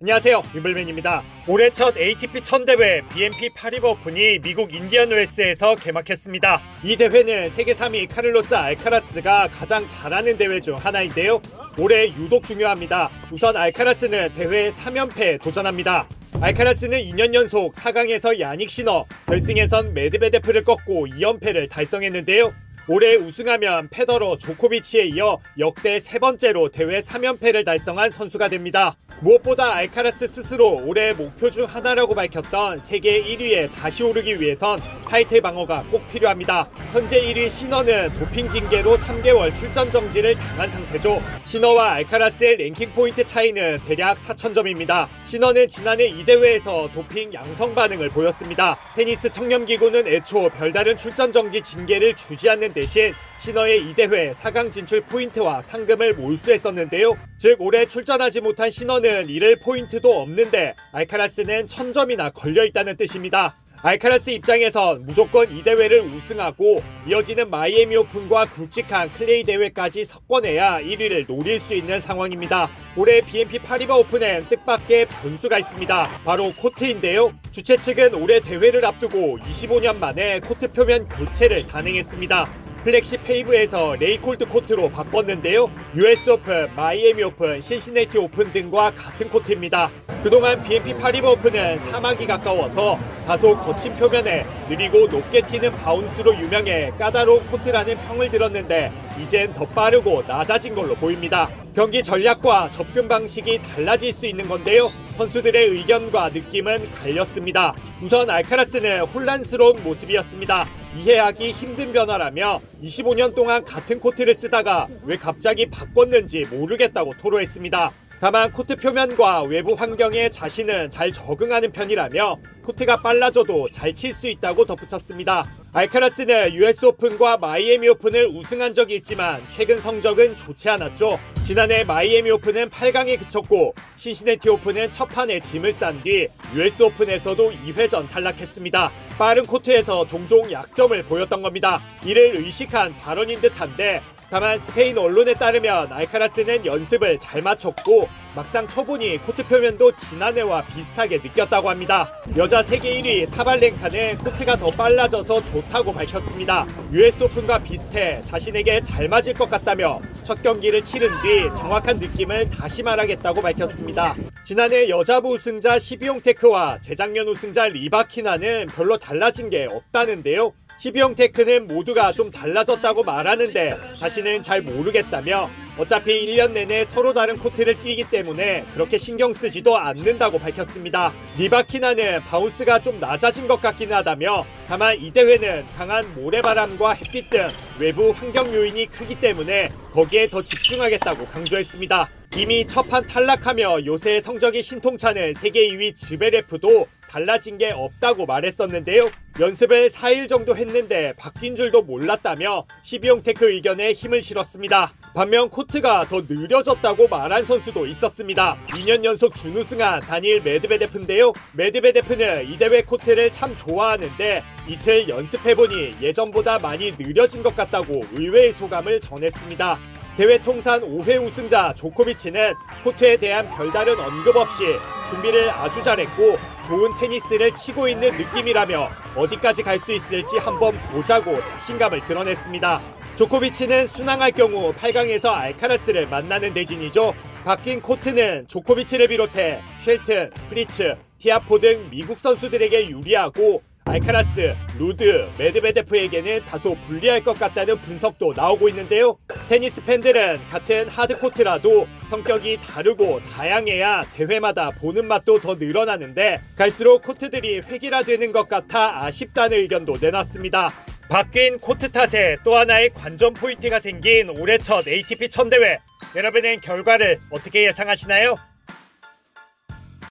안녕하세요, 윈블맨입니다. 올해 첫 ATP 1000대회 BNP 파리바 오픈이 미국 인디언 웰스에서 개막했습니다. 이 대회는 세계 3위 카를로스 알카라스가 가장 잘하는 대회 중 하나인데요. 올해 유독 중요합니다. 우선 알카라스는 대회 3연패에 도전합니다. 알카라스는 2년 연속 4강에서 야닉 시너, 결승에선 메드베데프를 꺾고 2연패를 달성했는데요. 올해 우승하면 페더러, 조코비치에 이어 역대 세 번째로 대회 3연패를 달성한 선수가 됩니다. 무엇보다 알카라스 스스로 올해 목표 중 하나라고 밝혔던 세계 1위에 다시 오르기 위해선 타이틀 방어가 꼭 필요합니다. 현재 1위 시너는 도핑 징계로 3개월 출전 정지를 당한 상태죠. 시너와 알카라스의 랭킹 포인트 차이는 대략 4,000점입니다. 시너는 지난해 이 대회에서 도핑 양성 반응을 보였습니다. 테니스 청렴기구는 애초 별다른 출전 정지 징계를 주지 않는 대신 시너의 이 대회 4강 진출 포인트와 상금을 몰수했었는데요. 즉 올해 출전하지 못한 시너는 잃을 포인트도 없는데 알카라스는 1000점이나 걸려있다는 뜻입니다. 알카라스 입장에선 무조건 이 대회를 우승하고 이어지는 마이애미 오픈과 굵직한 클레이 대회까지 섞어내야 1위를 노릴 수 있는 상황입니다. 올해 BNP 파리바 오픈엔 뜻밖의 변수가 있습니다. 바로 코트인데요. 주최 측은 올해 대회를 앞두고 25년 만에 코트 표면 교체를 단행했습니다. 플렉시 페이브에서 레이콜드 코트로 바꿨는데요. US 오픈, 마이애미 오픈, 신시내티 오픈 등과 같은 코트입니다. 그동안 BNP 파리바 오픈은 사막이 가까워서 다소 거친 표면에 느리고 높게 튀는 바운스로 유명해 까다로운 코트라는 평을 들었는데 이젠 더 빠르고 낮아진 걸로 보입니다. 경기 전략과 접근 방식이 달라질 수 있는 건데요. 선수들의 의견과 느낌은 갈렸습니다. 우선 알카라스는 혼란스러운 모습이었습니다. 이해하기 힘든 변화라며 25년 동안 같은 코트를 쓰다가 왜 갑자기 바꿨는지 모르겠다고 토로했습니다. 다만 코트 표면과 외부 환경에 자신은 잘 적응하는 편이라며 코트가 빨라져도 잘 칠 수 있다고 덧붙였습니다. 알카라스는 US 오픈과 마이애미 오픈을 우승한 적이 있지만 최근 성적은 좋지 않았죠. 지난해 마이애미 오픈은 8강에 그쳤고 신시내티 오픈은 첫 판에 짐을 싼 뒤 US 오픈에서도 2회전 탈락했습니다. 빠른 코트에서 종종 약점을 보였던 겁니다. 이를 의식한 발언인 듯한데 다만 스페인 언론에 따르면 알카라스는 연습을 잘 마쳤고 막상 쳐보니 코트 표면도 지난해와 비슷하게 느꼈다고 합니다. 여자 세계 1위 사발렌카는 코트가 더 빨라져서 좋다고 밝혔습니다. US 오픈과 비슷해 자신에게 잘 맞을 것 같다며 첫 경기를 치른 뒤 정확한 느낌을 다시 말하겠다고 밝혔습니다. 지난해 여자부 우승자 시비용테크와 재작년 우승자 리바키나는 별로 달라진 게 없다는데요. 시비용테크는 모두가 좀 달라졌다고 말하는데 자신은 잘 모르겠다며 어차피 1년 내내 서로 다른 코트를 뛰기 때문에 그렇게 신경 쓰지도 않는다고 밝혔습니다. 리바키나는 바운스가 좀 낮아진 것 같긴 하다며 다만 이 대회는 강한 모래바람과 햇빛 등 외부 환경 요인이 크기 때문에 거기에 더 집중하겠다고 강조했습니다. 이미 첫 판 탈락하며 요새 성적이 신통찮은 세계 2위 즈베레프도 달라진 게 없다고 말했었는데요. 연습을 4일 정도 했는데 바뀐 줄도 몰랐다며 시비용테크 의견에 힘을 실었습니다. 반면 코트가 더 느려졌다고 말한 선수도 있었습니다. 2년 연속 준우승한 다니엘 메드베데프인데요. 메드베데프는 이 대회 코트를 참 좋아하는데 이틀 연습해보니 예전보다 많이 느려진 것 같다고 의외의 소감을 전했습니다. 대회 통산 5회 우승자 조코비치는 코트에 대한 별다른 언급 없이 준비를 아주 잘했고 좋은 테니스를 치고 있는 느낌이라며 어디까지 갈 수 있을지 한번 보자고 자신감을 드러냈습니다. 조코비치는 순항할 경우 8강에서 알카라스를 만나는 대진이죠. 바뀐 코트는 조코비치를 비롯해 쉘튼, 프리츠, 티아포 등 미국 선수들에게 유리하고 알카라스, 루드, 메드베데프에게는 다소 불리할 것 같다는 분석도 나오고 있는데요. 테니스 팬들은 같은 하드코트라도 성격이 다르고 다양해야 대회마다 보는 맛도 더 늘어나는데 갈수록 코트들이 획일화되는 것 같아 아쉽다는 의견도 내놨습니다. 바뀐 코트 탓에 또 하나의 관전 포인트가 생긴 올해 첫 ATP 1000대회. 여러분은 결과를 어떻게 예상하시나요?